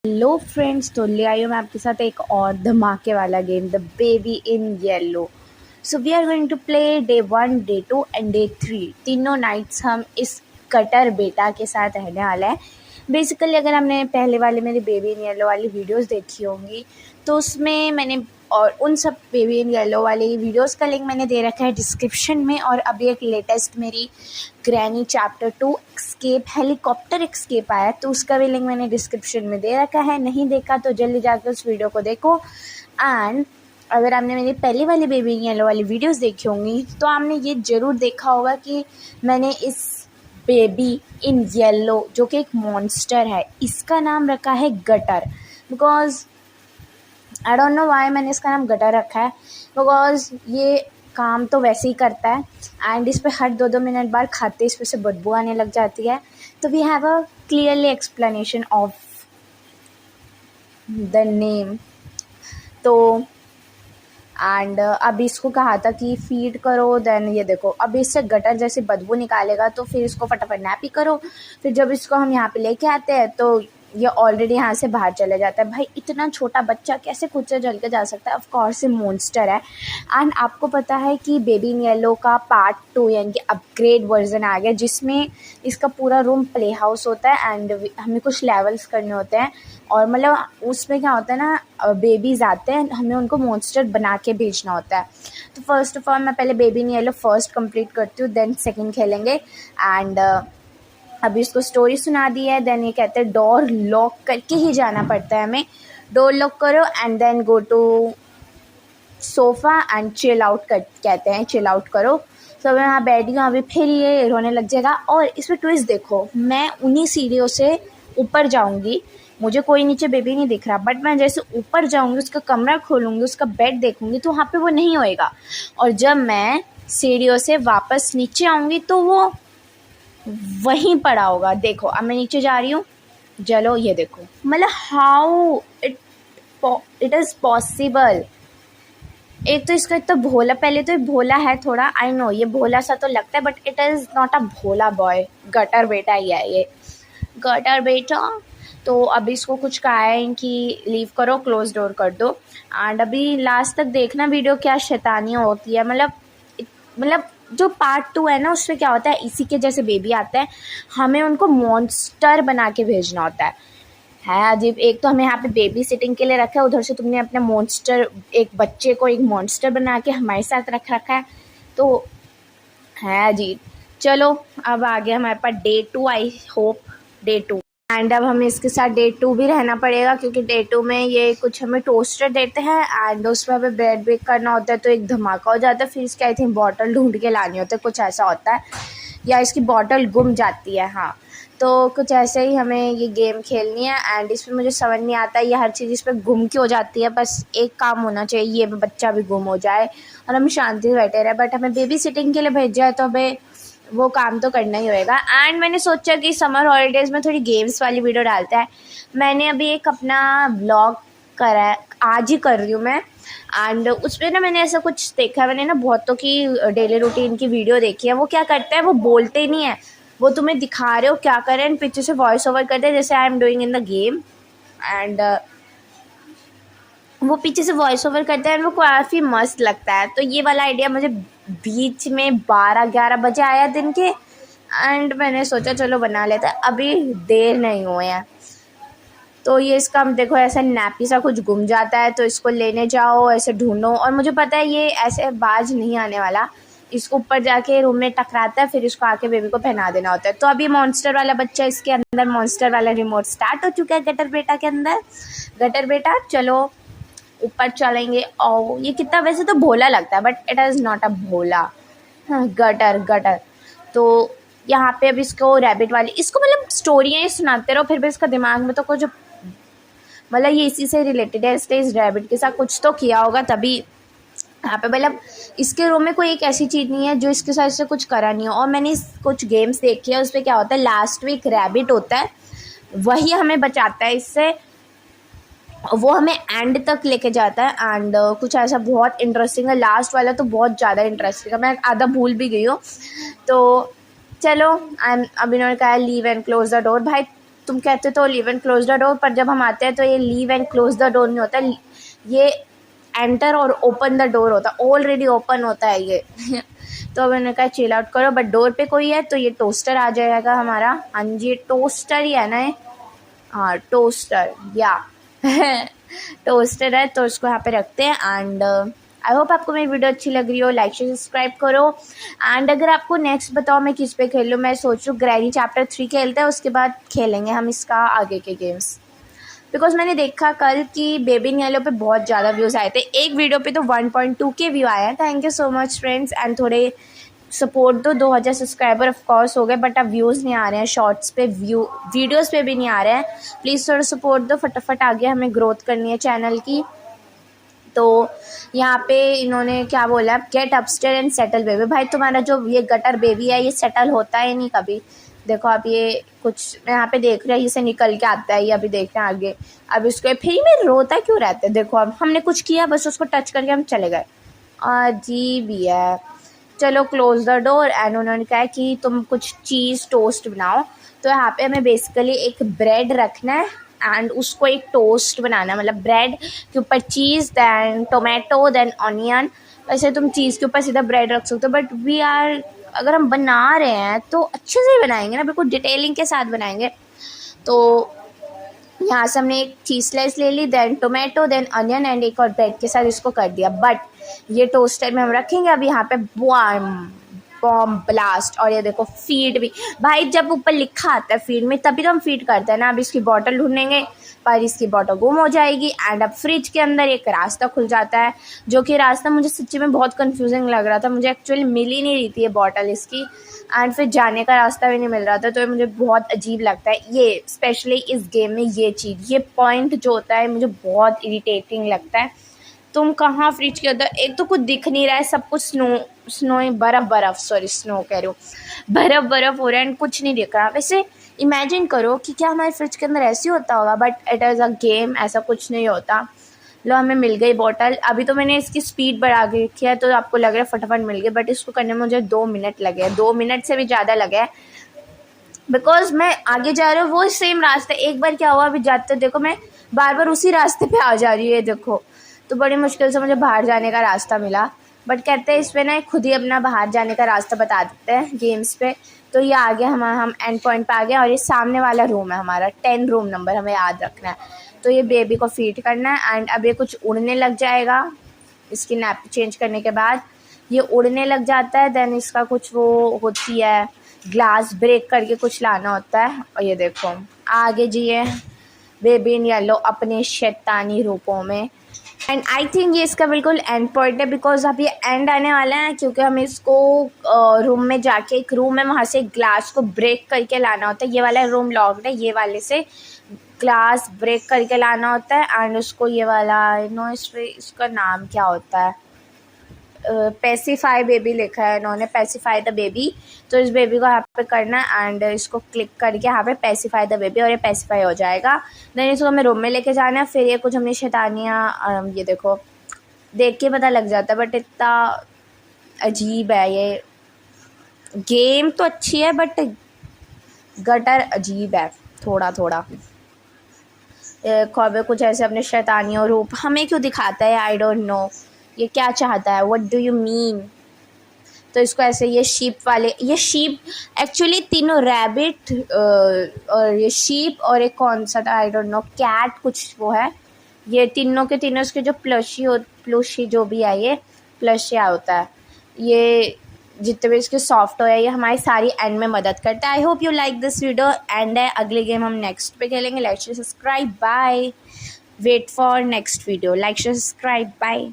Hello friends, तो ले आई हूँ मैं आपके साथ एक और धमाके वाला game, the baby in yellow. So we are going to play day 1, day 2 and day 3। तीनों नाइट्स हम इस कटर बेटा के साथ रहने वाला है। बेसिकली अगर हमने पहले वाले मेरी बेबी इन येलो वाली वीडियोस देखी होंगी तो उसमें मैंने और उन सब बेबी इन येलो वाली वीडियोस का लिंक मैंने दे रखा है डिस्क्रिप्शन में। और अभी एक लेटेस्ट मेरी granny chapter 2 escape helicopter escape आया तो उसका भी लिंक मैंने डिस्क्रिप्शन में दे रखा है। नहीं देखा तो जल्दी जाकर उस वीडियो को देखो। एंड अगर आपने मेरी पहली वाली बेबी इन येलो वाली वीडियोस देखी होंगी तो आपने ये ज़रूर देखा होगा कि मैंने इस बेबी इन येलो जो कि एक मॉन्स्टर है, इसका नाम रखा है gutter. Because I don't know why मैंने इसका नाम गटर रखा है, बिकॉज ये काम तो वैसे ही करता है एंड इस पर हर 2-2 मिनट बाद खाते इस पर से बदबू आने लग जाती है। तो we have a clearly explanation of the name. तो एंड अभी इसको कहा था कि फीड करो, देन ये देखो अभी इससे गटर जैसे बदबू निकालेगा तो फिर इसको फटाफट नैपी करो। फिर जब इसको हम यहाँ पे लेके आते हैं तो ये ऑलरेडी यहाँ से बाहर चले जाता है। भाई इतना छोटा बच्चा कैसे खुद से जल के जा सकता है? ऑफ कोर्स ये मॉन्स्टर है। एंड आपको पता है कि बेबी इन येलो का पार्ट 2 यानी कि अपग्रेड वर्जन आ गया जिसमें इसका पूरा रूम प्ले हाउस होता है एंड हमें कुछ लेवल्स करने होते हैं। और मतलब उसमें क्या होता है ना, बेबीज आते हैं, हमें उनको मॉन्स्टर बना के भेजना होता है। तो फर्स्ट ऑफ ऑल मैं पहले baby in yellow first complete करती हूँ, देन सेकंड खेलेंगे। एंड अभी उसको स्टोरी सुना दी है। देन ये कहते हैं डोर लॉक करके ही जाना पड़ता है हमें। डोर लॉक करो and then go to sofa and chill out कर कहते हैं, चिल आउट करो। तो मैं यहाँ बैठी हूँ, अभी फिर ये रोने लग जाएगा। और इसमें ट्विस्ट देखो, मैं उन्हीं सीढ़ियों से ऊपर जाऊँगी, मुझे कोई नीचे बेबी नहीं दिख रहा, बट मैं जैसे ऊपर जाऊँगी उसका कमरा खोलूँगी, उसका बेड देखूँगी तो वहाँ पे वो नहीं होएगा। और जब मैं सीढ़ियों से वापस नीचे आऊँगी तो वो वहीं पड़ा होगा। देखो अब मैं नीचे जा रही हूँ, चलो ये देखो, मतलब हाउ इट इज़ पॉसिबल। एक तो इसका इतना भोला, पहले तो ये भोला है थोड़ा, आई नो ये भोला सा तो लगता है but it is not a Bhola boy. Gutter बेटा ही है ये, गटर बेटा। तो अभी इसको कुछ कहा है कि लीव करो, क्लोज डोर कर दो। एंड अभी लास्ट तक देखना वीडियो, क्या शैतानियाँ होती है। मतलब जो पार्ट 2 है ना उसमें क्या होता है, इसी के जैसे बेबी आता है, हमें उनको मॉन्स्टर बना के भेजना होता है अजीब। एक तो हमें यहाँ पे बेबी सिटिंग के लिए रखा है, उधर से तुमने अपने मॉन्स्टर, एक बच्चे को एक मॉन्स्टर बना के हमारे साथ रखा है, तो है अजीब। चलो अब आ गया हमारे पास day 2, I hope day 2। And अब हमें इसके साथ डे 2 भी रहना पड़ेगा क्योंकि डे 2 में ये कुछ हमें टोस्टर देते हैं एंड उसमें हमें ब्रेड बेक करना होता है तो एक धमाका हो जाता है। फिर इसके आई थिंक बॉटल ढूंढ के लानी होती है, कुछ ऐसा होता है, या इसकी बॉटल गुम जाती है। हाँ, तो कुछ ऐसे ही हमें ये गेम खेलनी है। एंड इसमें मुझे समझ नहीं आता ये हर चीज़ इस पर गुम क्यों हो जाती है। बस एक काम होना चाहिए, ये बच्चा भी गुम हो जाए और हम शांति से बैठे रहे, बट हमें बेबी सिटिंग के लिए भेज जाए तो हमें वो काम तो करना ही होएगा। एंड मैंने सोचा कि समर हॉलीडेज़ में थोड़ी गेम्स वाली वीडियो डालता है। मैंने अभी एक अपना व्लॉग करा है, आज ही कर रही हूँ मैं। एंड उसमें ना मैंने ऐसा कुछ देखा है, मैंने ना बहुतों की डेली रूटीन की वीडियो देखी है। वो क्या करते हैं, वो बोलते नहीं है, वो तुम्हें दिखा रहे हो क्या कर रहे हैं, पीछे से वॉइस ओवर करते हैं जैसे I am doing in the game. And वो पीछे से वॉइस ओवर करते हैं, वो काफ़ी मस्त लगता है। तो ये वाला आइडिया मुझे बीच में 12-11 बजे आया दिन के, एंड मैंने सोचा चलो बना लेते हैं, अभी देर नहीं हुए हैं। तो ये इसका हम देखो ऐसा नैपी सा कुछ गुम जाता है तो इसको लेने जाओ, ऐसे ढूंढो। और मुझे पता है ये ऐसे बाज नहीं आने वाला, इसको ऊपर जाके रूम में टकराता है, फिर इसको आके बेबी को पहना देना होता है। तो अभी मॉन्स्टर वाला बच्चा, इसके अंदर मॉन्स्टर वाला रिमोट स्टार्ट हो चुका है गटर बेटा के अंदर। गटर बेटा चलो ऊपर चलेंगे। और ये कितना वैसे तो भोला लगता है but it is not a भोला। हाँ, गटर गटर। तो यहाँ पे अब इसको रैबिट वाली, इसको मतलब स्टोरियाँ ही सुनाते रहो, फिर भी इसका दिमाग में तो कुछ, मतलब ये इसी से रिलेटेड है, इसलिए इस रैबिट के साथ कुछ तो किया होगा तभी यहाँ पे। मतलब इसके रूम में कोई एक ऐसी चीज़ नहीं है जो इसके साथ से कुछ करा नहीं हो। और मैंने कुछ गेम्स देखी है, उसमें क्या होता है, लास्ट में एक रैबिट होता है, वही हमें बचाता है इससे, वो हमें एंड तक लेके जाता है। एंड कुछ ऐसा बहुत इंटरेस्टिंग है, लास्ट वाला तो बहुत ज़्यादा इंटरेस्टिंग है, मैं आधा भूल भी गई हूँ। तो चलो अभी इन्होंने कहा leave and close the door. भाई तुम कहते तो leave and close the door, पर जब हम आते हैं तो ये leave and close the door नहीं होता, ये एंटर और ओपन द डोर होता, ऑलरेडी ओपन होता है ये तो अब मैंने कहा चिल आउट करो, बट डोर पे कोई है तो ये टोस्टर आ जाएगा हमारा। हाँ जी, ये टोस्टर ही है ना ये, हाँ टोस्टर या टोस्टर है, तो उसको यहाँ पे रखते हैं। एंड आई होप आपको मेरी वीडियो अच्छी लग रही हो, लाइक शेयर सब्सक्राइब करो। एंड अगर आपको नेक्स्ट बताओ मैं किस पे खेलूँ, मैं सोच रही हूँ ग्रैनी चैप्टर 3 खेलते हैं, उसके बाद खेलेंगे हम इसका आगे के गेम्स, बिकॉज मैंने देखा कल कि बेबी इन येलो पे बहुत ज़्यादा व्यूज़ आए थे, एक वीडियो पे तो 1.2 के व्यू आए हैं। Thank you so much friends, and थोड़े सपोर्ट दो। 2000 सब्सक्राइबर ऑफ कोर्स हो गए, बट अब व्यूज़ नहीं आ रहे हैं शॉर्ट्स पे, वीडियोस पे भी नहीं आ रहे हैं। प्लीज़ थोड़ा सपोर्ट दो, फटाफट आगे हमें ग्रोथ करनी है चैनल की। तो यहाँ पे इन्होंने क्या बोला, get upstair and settle baby. भाई तुम्हारा जो ये गटर बेबी है ये सेटल होता है नहीं कभी। देखो अब ये कुछ यहाँ पे देख रहे हैं, इसे निकल के आता है, ये अभी देख रहे हैं आगे। अब इसको फिर में रोता क्यों रहता है, देखो अब हमने कुछ किया बस उसको टच करके हम चले गए, अजीब ही है। चलो क्लोज द डोर। एंड उन्होंने कहा कि तुम कुछ चीज़ टोस्ट बनाओ, तो यहाँ पे हमें बेसिकली एक ब्रेड रखना है एंड उसको एक टोस्ट बनाना, मतलब ब्रेड के ऊपर चीज़, दैन टोमेटो, दैन ऑनियन। वैसे तुम चीज़ के ऊपर सीधा ब्रेड रख सकते हो, बट वी आर अगर हम बना रहे हैं तो अच्छे से बनाएंगे ना, बिल्कुल डिटेलिंग के साथ बनाएंगे। तो यहाँ से हमने एक चीज़ स्लाइस ले ली, then tomato, then onion and एक और ब्रेड के साथ इसको कर दिया। बट ये टोस्टर में हम रखेंगे अब यहाँ पे बॉम्ब ब्लास्ट। और ये देखो फीड भी, भाई जब ऊपर लिखा आता है फीड में तभी तो हम फीड करते हैं ना। अब इसकी बॉटल ढूंढेंगे पर इसकी बॉटल गुम हो जाएगी। एंड अब फ्रिज के अंदर एक रास्ता खुल जाता है, जो कि रास्ता मुझे सच्ची में बहुत कंफ्यूजिंग लग रहा था, मुझे एक्चुअली मिल ही नहीं रही थी ये बॉटल इसकी, एंड फिर जाने का रास्ता भी नहीं मिल रहा था। तो ये मुझे बहुत अजीब लगता है, ये स्पेशली इस गेम में ये चीज़, ये पॉइंट जो होता है मुझे बहुत इरिटेटिंग लगता है। तुम कहाँ फ्रिज के अंदर, एक तो कुछ दिख नहीं रहा है, सब कुछ स्नो बर्फ़ सॉरी स्नो कह रही हूँ, बर्फ़ हो रहा है एंड कुछ नहीं दिख रहा। वैसे इमेजिन करो कि क्या हमारे फ्रिज के अंदर ऐसे होता होगा, but it is a game, ऐसा कुछ नहीं होता। लो हमें मिल गई बॉटल। अभी तो मैंने इसकी स्पीड बढ़ा के रखी है तो आपको लग रहा है फटाफट मिल गई, बट इसको करने में मुझे 2 मिनट लगे, 2 मिनट से भी ज़्यादा लगे, बिकॉज मैं आगे जा रही हूँ वो सेम रास्ते। एक बार क्या हुआ, अभी जाते देखो मैं बार बार उसी रास्ते पे आ जा रही है, देखो। तो बड़ी मुश्किल से मुझे बाहर जाने का रास्ता मिला, बट कहते हैं इसमें ना खुद ही अपना बाहर जाने का रास्ता बता देते हैं गेम्स पे। तो ये आ गया हम एंड पॉइंट पे आ गए, और ये सामने वाला रूम है हमारा 10 रूम नंबर, हमें याद रखना है। तो ये बेबी को फीड करना है एंड अब ये कुछ उड़ने लग जाएगा इसकी नैप चेंज करने के बाद, ये उड़ने लग जाता है। देन इसका कुछ वो होती है ग्लास ब्रेक करके कुछ लाना होता है, और ये देखो आगे जी है बेबी इन येलो अपने शैतानी रूपों में। एंड आई थिंक ये इसका बिल्कुल एंड पॉइंट है, बिकॉज अब ये एंड आने वाला है, क्योंकि हमें इसको रूम में जाके, एक रूम है वहाँ से ग्लास को ब्रेक करके लाना होता है। ये वाला रूम लॉक्ड है, ये वाले से ग्लास ब्रेक करके लाना होता है एंड उसको ये वाला नो इसका नाम क्या होता है, पेसिफाई बेबी लिखा है इन्होंने, पेसिफाई द बेबी। तो इस बेबी को यहाँ पे करना है एंड इसको क्लिक करके यहाँ पे पेसिफाई द बेबी, और ये पेसिफाई हो जाएगा। देन इसको हमें रूम में लेके जाना है। फिर ये कुछ हमने शैतानियाँ, ये देखो देख के पता लग जाता है, बट इतना अजीब है ये गेम। तो अच्छी है बट गटर अजीब है थोड़ा थोड़ा। ख्वाब कुछ ऐसे अपने शैतानियों रूप हमें क्यों दिखाता है, आई डोंट नो ये क्या चाहता है, व्हाट डू यू मीन। तो इसको ऐसे ये शीप वाले, ये शीप एक्चुअली तीनों रैबिट और ये शीप और एक कौन सा था आई डोंट नो, कैट कुछ वो है, ये तीनों के तीनों इसके जो प्लशी जो भी है ये प्लशिया होता है, ये जितने भी इसके सॉफ्ट हो है ये हमारी सारी एंड में मदद करता है। I hope you like this video. And है अगले गेम हम नेक्स्ट पे खेलेंगे। Like share subscribe bye, wait for next video, like share subscribe bye.